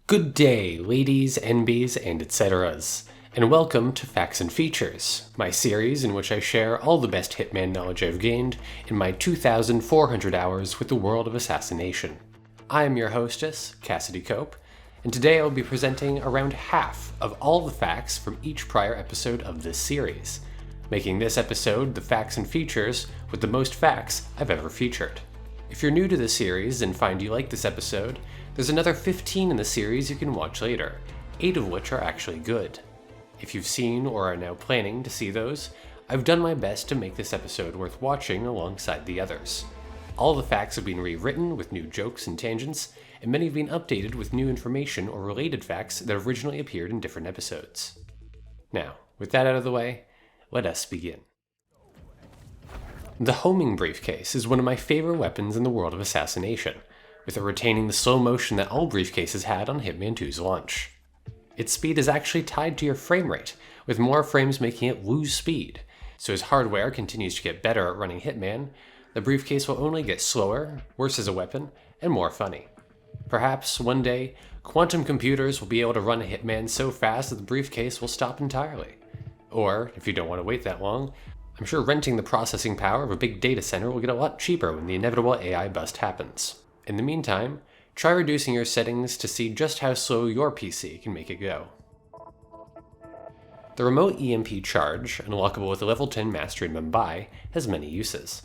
Good day, ladies, NBs, and etceteras, and welcome to Facts and Features, my series in which I share all the best Hitman knowledge I've gained in my 2,400 hours with the world of assassination. I am your hostess, Cassidy Cope, and today I will be presenting around half of all the facts from each prior episode of this series, making this episode the Facts and Features with the most facts I've ever featured. If you're new to this series and find you like this episode, there's another 15 in the series you can watch later, 8 of which are actually good. If you've seen or are now planning to see those, I've done my best to make this episode worth watching alongside the others. All the facts have been rewritten with new jokes and tangents, and many have been updated with new information or related facts that originally appeared in different episodes. Now, with that out of the way, let us begin. The homing briefcase is one of my favorite weapons in the world of assassination, with it retaining the slow motion that all briefcases had on Hitman 2's launch. Its speed is actually tied to your frame rate, with more frames making it lose speed, so as hardware continues to get better at running Hitman, the briefcase will only get slower, worse as a weapon, and more funny. Perhaps, one day, quantum computers will be able to run a Hitman so fast that the briefcase will stop entirely. Or, if you don't want to wait that long, I'm sure renting the processing power of a big data center will get a lot cheaper when the inevitable AI bust happens. In the meantime, try reducing your settings to see just how slow your PC can make it go. The remote EMP charge, unlockable with a level 10 mastery in Mumbai, has many uses.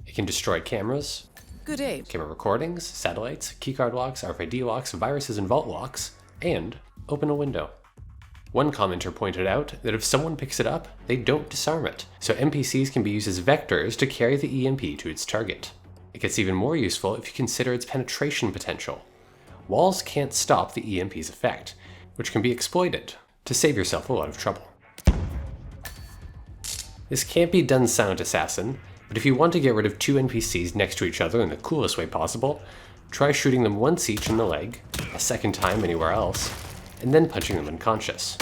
It can destroy cameras, Good day. camera recordings, satellites, keycard locks, RFID locks, viruses and vault locks, and open a window. One commenter pointed out that if someone picks it up, they don't disarm it, so NPCs can be used as vectors to carry the EMP to its target. It gets even more useful if you consider its penetration potential. Walls can't stop the EMP's effect, which can be exploited to save yourself a lot of trouble. This can't be done silent assassin, but if you want to get rid of two NPCs next to each other in the coolest way possible, try shooting them once each in the leg, a second time anywhere else, and then punching them unconscious.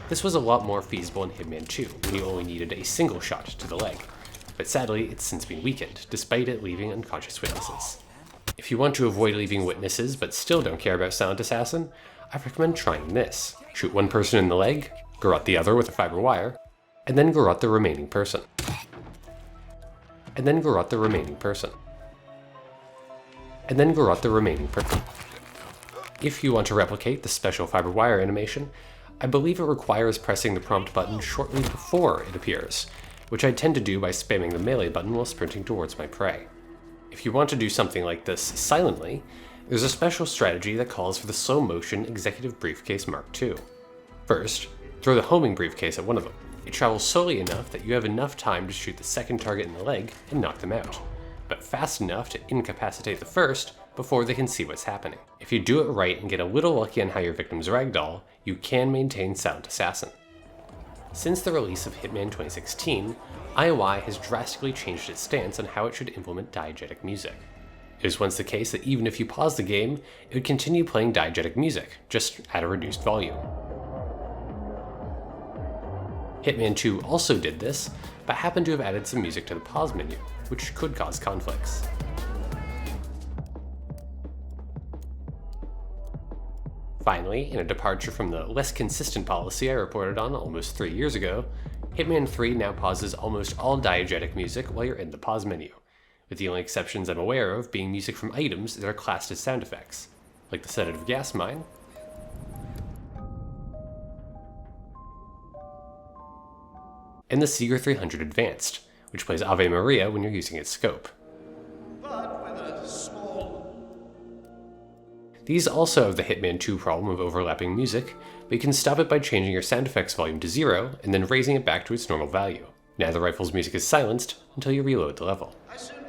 This was a lot more feasible in Hitman 2, when you only needed a single shot to the leg, but sadly it's since been weakened, despite it leaving unconscious witnesses. If you want to avoid leaving witnesses but still don't care about silent assassin, I recommend trying this. Shoot one person in the leg, garrote the other with a fiber wire, and then garrote the remaining person. And then garrote the remaining person. And then garrote the remaining person. If you want to replicate the special fiber wire animation, I believe it requires pressing the prompt button shortly before it appears, which I tend to do by spamming the melee button while sprinting towards my prey. If you want to do something like this silently, there's a special strategy that calls for the slow motion executive briefcase Mark II. First, throw the homing briefcase at one of them. It travels slowly enough that you have enough time to shoot the second target in the leg and knock them out, but fast enough to incapacitate the first before they can see what's happening. If you do it right and get a little lucky on how your victims ragdoll, you can maintain silent assassin. Since the release of Hitman 2016, IOI has drastically changed its stance on how it should implement diegetic music. It was once the case that even if you pause the game, it would continue playing diegetic music, just at a reduced volume. Hitman 2 also did this, but happened to have added some music to the pause menu, which could cause conflicts. Finally, in a departure from the less consistent policy I reported on almost 3 years ago, Hitman 3 now pauses almost all diegetic music while you're in the pause menu, with the only exceptions I'm aware of being music from items that are classed as sound effects, like the sedative gas mine, and the Seeger 300 Advanced, which plays Ave Maria when you're using its scope. These also have the Hitman 2 problem of overlapping music, but you can stop it by changing your sound effects volume to 0 and then raising it back to its normal value. Now the rifle's music is silenced until you reload the level.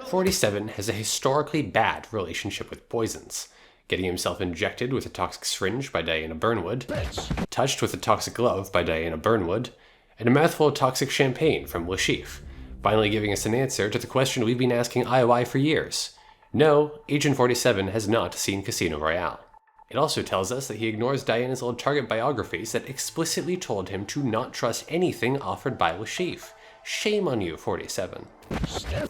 47 has a historically bad relationship with poisons, getting himself injected with a toxic syringe by Diana Burnwood, touched with a toxic glove by Diana Burnwood, and a mouthful of toxic champagne from Lashif, finally giving us an answer to the question we've been asking IOI for years. No, Agent 47 has not seen Casino Royale. It also tells us that he ignores Diana's old Target biographies that explicitly told him to not trust anything offered by Lashif. Shame on you, 47.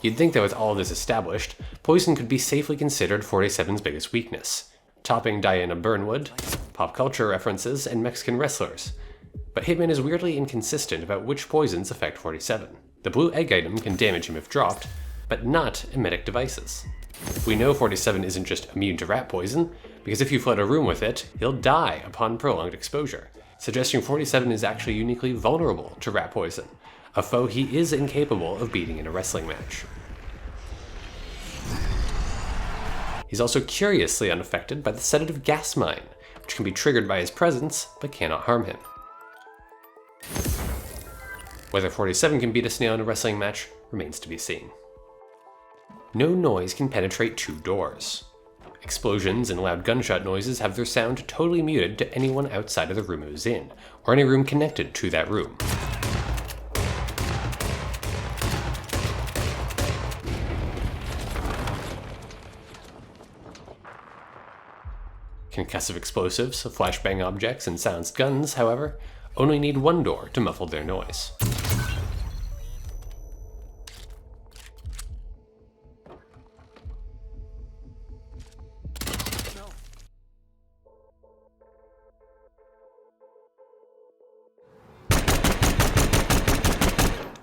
You'd think that with all of this established, poison could be safely considered 47's biggest weakness. topping Diana Burnwood, pop culture references, and Mexican wrestlers. But Hitman is weirdly inconsistent about which poisons affect 47. The blue egg item can damage him if dropped, but not emetic devices. We know 47 isn't just immune to rat poison, because if you flood a room with it, he'll die upon prolonged exposure, suggesting 47 is actually uniquely vulnerable to rat poison, a foe he is incapable of beating in a wrestling match. He's also curiously unaffected by the sedative gas mine, which can be triggered by his presence, but cannot harm him. Whether 47 can beat a snail in a wrestling match remains to be seen. No noise can penetrate 2 doors. Explosions and loud gunshot noises have their sound totally muted to anyone outside of the room it was in, or any room connected to that room. Concussive explosives, flashbang objects, and silenced guns, however, only need 1 door to muffle their noise.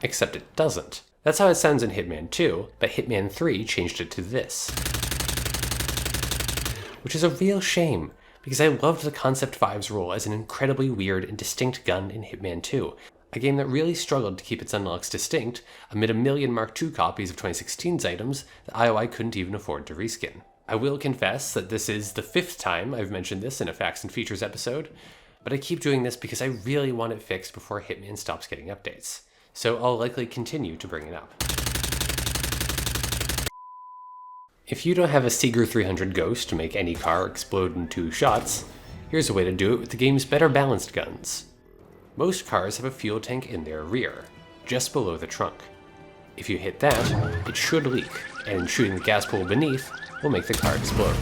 Except it doesn't. That's how it sounds in Hitman 2, but Hitman 3 changed it to this. Which is a real shame, because I loved the Concept 5's role as an incredibly weird and distinct gun in Hitman 2, a game that really struggled to keep its unlocks distinct amid a million Mark II copies of 2016's items that IOI couldn't even afford to reskin. I will confess that this is the 5th time I've mentioned this in a Facts and Features episode, but I keep doing this because I really want it fixed before Hitman stops getting updates, so I'll likely continue to bring it up. If you don't have a Seeger 300 Ghost to make any car explode in 2 shots, here's a way to do it with the game's better balanced guns. Most cars have a fuel tank in their rear, just below the trunk. If you hit that, it should leak, and shooting the gas pool beneath will make the car explode.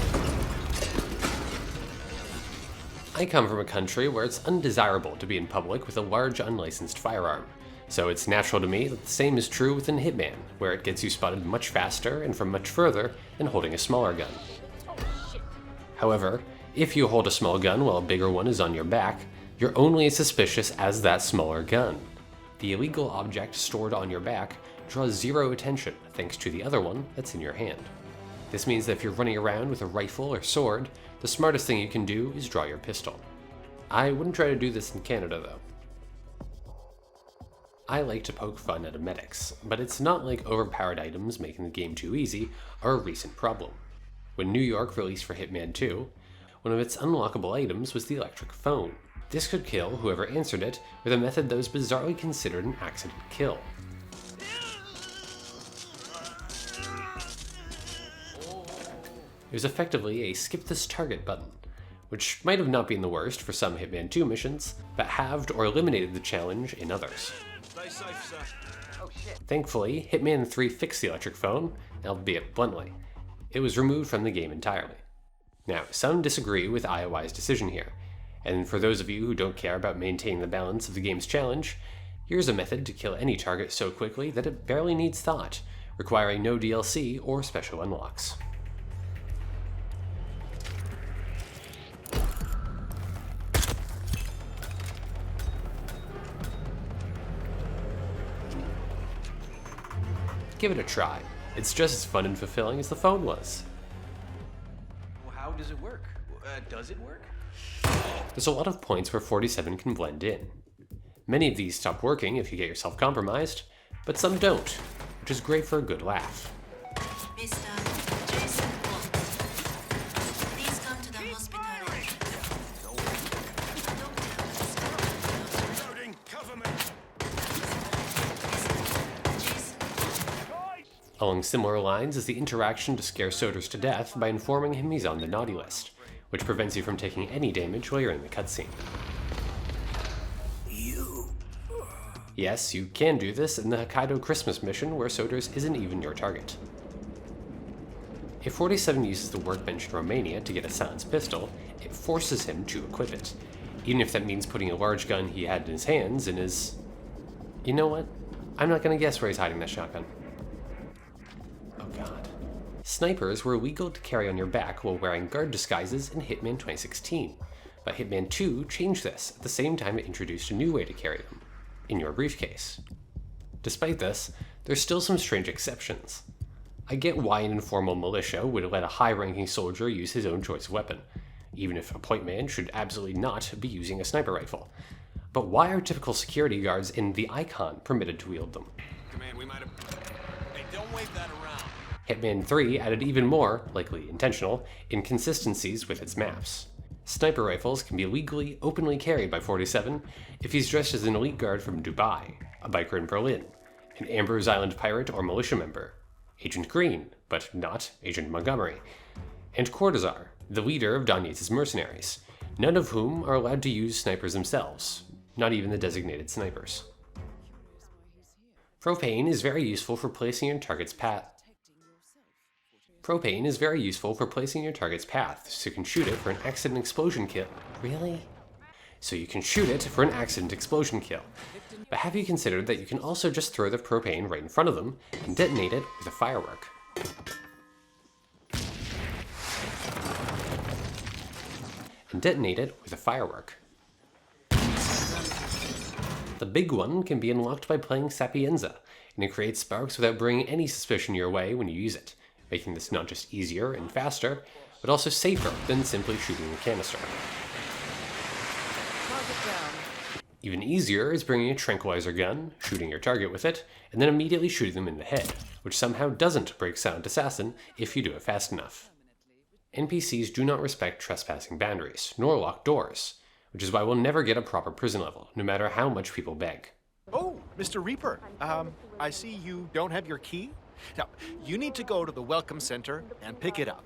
I come from a country where it's undesirable to be in public with a large unlicensed firearm, so it's natural to me that the same is true within Hitman, where it gets you spotted much faster and from much further than holding a smaller gun. However, if you hold a small gun while a bigger one is on your back, you're only as suspicious as that smaller gun. The illegal object stored on your back draws 0 attention thanks to the other one that's in your hand. This means that if you're running around with a rifle or sword, the smartest thing you can do is draw your pistol. I wouldn't try to do this in Canada though. I like to poke fun at emetics, but it's not like overpowered items making the game too easy are a recent problem. When New York released for Hitman 2, one of its unlockable items was the electric phone. This could kill whoever answered it with a method that was bizarrely considered an accident kill. It was effectively a skip this target button, which might have not been the worst for some Hitman 2 missions, but halved or eliminated the challenge in others. Stay safe, sir. Oh, shit. Thankfully, Hitman 3 fixed the electric phone, albeit bluntly. It was removed from the game entirely. Now, some disagree with IOI's decision here, and for those of you who don't care about maintaining the balance of the game's challenge, here's a method to kill any target so quickly that it barely needs thought, requiring no DLC or special unlocks. Give it a try. It's just as fun and fulfilling as the phone was. Well, how does it work? Does it work? There's a lot of points where 47 can blend in. Many of these stop working if you get yourself compromised, but some don't, which is great for a good laugh. Mr. Jason Watts, please come to the hospital. Loading, cover me. Along similar lines is the interaction to scare Soders to death by informing him he's on the naughty list, which prevents you from taking any damage while you're in the cutscene. Yes, you can do this in the Hokkaido Christmas mission where Soders isn't even your target. If 47 uses the workbench in Romania to get a silenced pistol, it forces him to equip it, even if that means putting a large gun he had in his hands in his... You know what? I'm not gonna guess where he's hiding that shotgun. Oh god. Snipers were illegal to carry on your back while wearing guard disguises in Hitman 2016, but Hitman 2 changed this at the same time it introduced a new way to carry them, in your briefcase. Despite this, there's still some strange exceptions. I get why an informal militia would let a high-ranking soldier use his own choice weapon, even if a point man should absolutely not be using a sniper rifle. But why are typical security guards in the Icon permitted to wield them? Command, we might have... Hey, don't wave that around. Hitman 3 added even more, likely intentional, inconsistencies with its maps. Sniper rifles can be legally, openly carried by 47 if he's dressed as an elite guard from Dubai, a biker in Berlin, an Ambrose Island pirate or militia member, Agent Green, but not Agent Montgomery, and Cortazar, the leader of Don Yates' mercenaries, none of whom are allowed to use snipers themselves, not even the designated snipers. Propane is very useful for placing your target's path. Propane is very useful for placing your target's path, so you can shoot it for an accident explosion kill. Really? So you can shoot it for an accident explosion kill. But have you considered that you can also just throw the propane right in front of them and detonate it with a firework? The big one can be unlocked by playing Sapienza, and it creates sparks without bringing any suspicion your way when you use it, making this not just easier and faster, but also safer than simply shooting a canister. Even easier is bringing a tranquilizer gun, shooting your target with it, and then immediately shooting them in the head, which somehow doesn't break Silent Assassin if you do it fast enough. NPCs do not respect trespassing boundaries, nor lock doors, which is why we'll never get a proper prison level, no matter how much people beg. Oh, Mr. Reaper, I see you don't have your key? Now, you need to go to the Welcome Center and pick it up.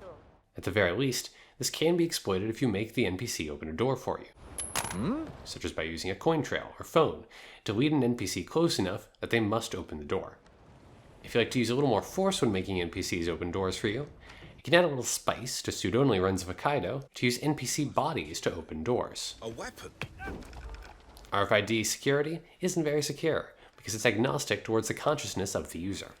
At the very least, this can be exploited if you make the NPC open a door for you, such as by using a coin trail or phone to lead an NPC close enough that they must open the door. If you like to use a little more force when making NPCs open doors for you, you can add a little spice to suit only runs of Hokkaido to use NPC bodies to open doors. A weapon? RFID security isn't very secure because it's agnostic towards the consciousness of the user.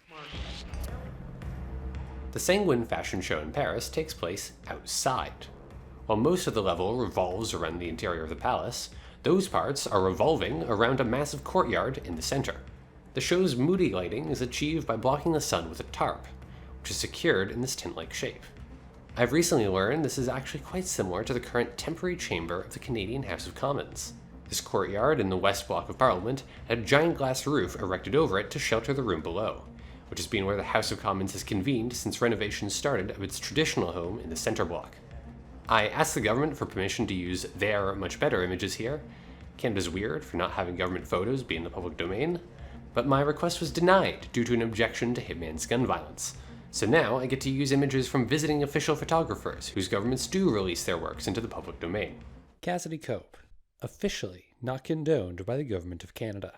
The Sanguine fashion show in Paris takes place outside. While most of the level revolves around the interior of the palace, those parts are revolving around a massive courtyard in the center. The show's moody lighting is achieved by blocking the sun with a tarp, which is secured in this tent-like shape. I've recently learned this is actually quite similar to the current temporary chamber of the Canadian House of Commons. This courtyard in the West Block of Parliament had a giant glass roof erected over it to shelter the room below, which has been where the House of Commons has convened since renovations started of its traditional home in the center block. I asked the government for permission to use their much better images here. Canada's weird for not having government photos be in the public domain, but my request was denied due to an objection to Hitman's gun violence. So now I get to use images from visiting official photographers whose governments do release their works into the public domain. Cassidy Cope, officially not condoned by the Government of Canada.